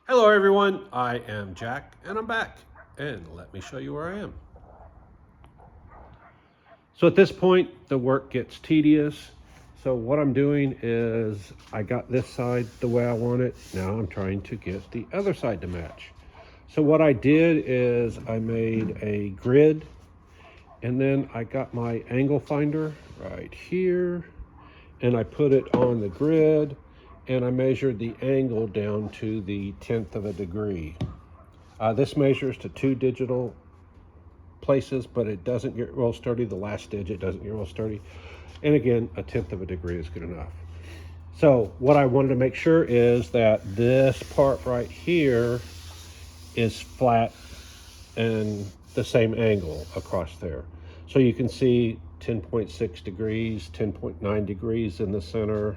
Hello everyone, I am Jack and I'm back, and let me show you where I am. So at this point the work gets tedious, so what I'm doing is I got this side the way I want it. Now I'm trying to get the other side to match. So what I did is I made a grid, and then I got my angle finder right here and I put it on the grid, and I measured the angle down to the 10th of a degree. This measures to 2 digital places, but it doesn't get real sturdy. The last digit doesn't get real sturdy. And again, a 10th of a degree is good enough. So what I wanted to make sure is that this part right here is flat and the same angle across there. So you can see 10.6 degrees, 10.9 degrees in the center,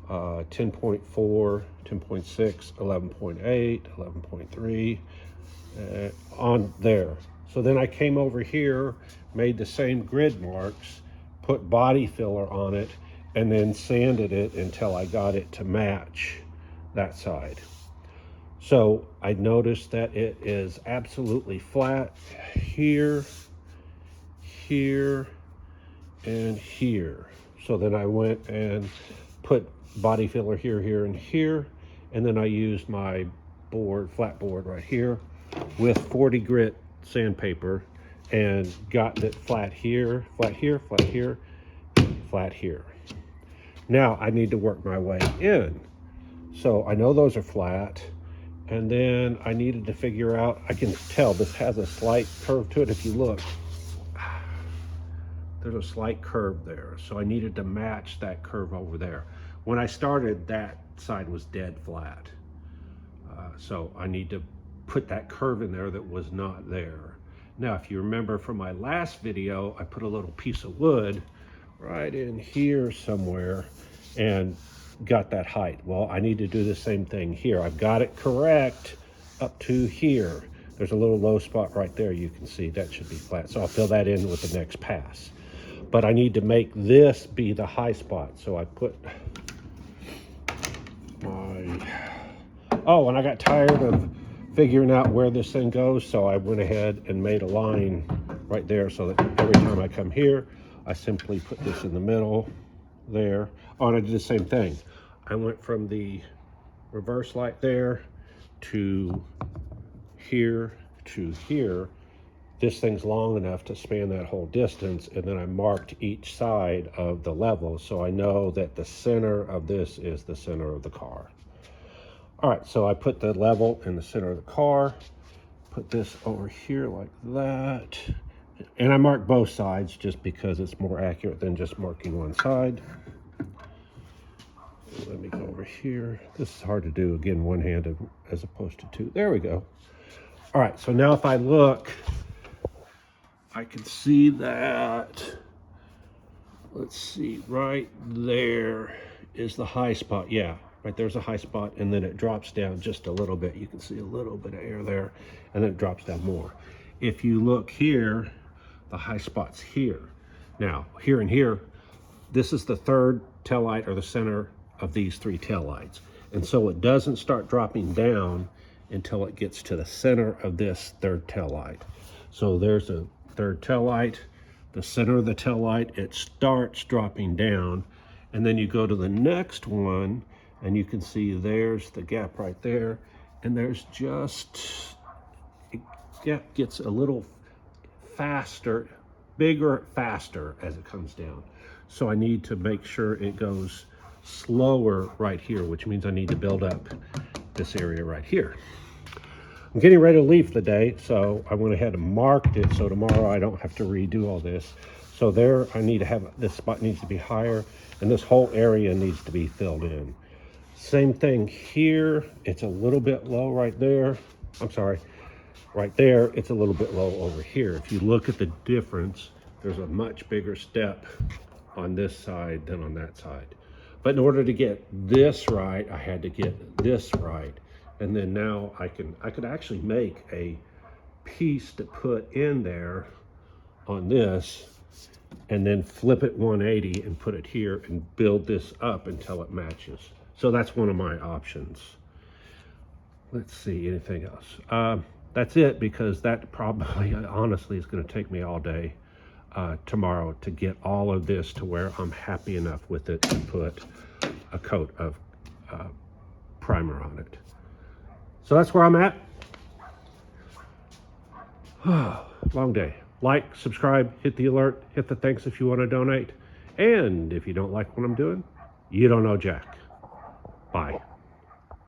10.4, 10.6, 11.8, 11.3 on there. So then I came over here, made the same grid marks, put body filler on it, and then sanded it until I got it to match that side. So I noticed that it is absolutely flat here, here, and here. So then I went and put body filler here, here, and here, and then I used my board, flat board right here with 40 grit sandpaper and got it flat here, flat here, flat here, flat here. Now I need to work my way in. So I know those are flat, and then I needed to figure out, I can tell this has a slight curve to it. If you look, there's a slight curve there. So I needed to match that curve over there. When I started, that side was dead flat. So I need to put that curve in there that was not there. Now, if you remember from my last video, I put a little piece of wood right in here somewhere and got that height. Well, I need to do the same thing here. I've got it correct up to here. There's a little low spot right there. You can see that should be flat. So I'll fill that in with the next pass. But I need to make this be the high spot. So I put my... Oh, and I got tired of figuring out where this thing goes, so I went ahead and made a line right there so that every time I come here, I simply put this in the middle there. Oh, and I did the same thing. I went from the reverse light there to here to here. This thing's long enough to span that whole distance, and then I marked each side of the level so I know that the center of this is the center of the car. All right, so I put the level in the center of the car, put this over here like that, and I marked both sides just because it's more accurate than just marking one side. Let me go over here. This is hard to do, again, one-handed as opposed to two. There we go. All right, so now if I look, I can see that, let's see, right there is the high spot. Yeah, right there's a high spot, and then it drops down just a little bit. You can see a little bit of air there, and then it drops down more. If you look here, the high spot's here. Now, here and here, this is the third tail light, or the center of these three tail lights. And so it doesn't start dropping down until it gets to the center of this third tail light. So there's a third tail light, the center of the tail light, it starts dropping down, and then you go to the next one, and you can see there's the gap right there, and there's just, it gets a little faster, bigger, faster as it comes down. So I need to make sure it goes slower right here, which means I need to build up this area right here. I'm getting ready to leave the day, so I went ahead and marked it so tomorrow I don't have to redo all this. So there, I need to have, this spot needs to be higher, and this whole area needs to be filled in. Same thing here, it's a little bit low right there. I'm sorry, right there, it's a little bit low over here. If you look at the difference, there's a much bigger step on this side than on that side. But in order to get this right, I had to get this right. And then now I could actually make a piece to put in there on this, and then flip it 180 and put it here and build this up until it matches. So that's one of my options. let's see, anything else? That's it, because that probably, honestly, is going to take me all day tomorrow to get all of this to where I'm happy enough with it to put a coat of primer on it. So that's where I'm at. Long day. Like, subscribe, hit the alert, hit the thanks if you want to donate. And if you don't like what I'm doing, you don't know Jack. Bye.